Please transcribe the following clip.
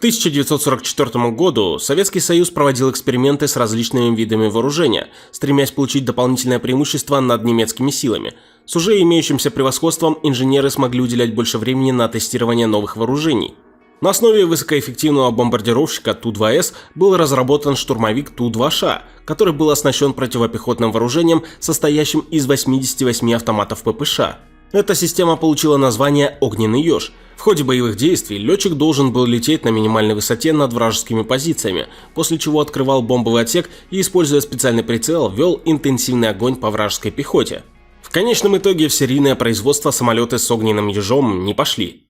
1944 году Советский Союз проводил эксперименты с различными видами вооружения, стремясь получить дополнительное преимущество над немецкими силами. С уже имеющимся превосходством инженеры смогли уделять больше времени на тестирование новых вооружений. На основе высокоэффективного бомбардировщика Ту-2С был разработан штурмовик Ту-2Ш, который был оснащен противопехотным вооружением, состоящим из 88 автоматов ППШ. Эта система получила название «Огненный еж». В ходе боевых действий летчик должен был лететь на минимальной высоте над вражескими позициями, после чего открывал бомбовый отсек и, используя специальный прицел, вел интенсивный огонь по вражеской пехоте. В конечном итоге в серийное производство самолеты с огненным ежом не пошли.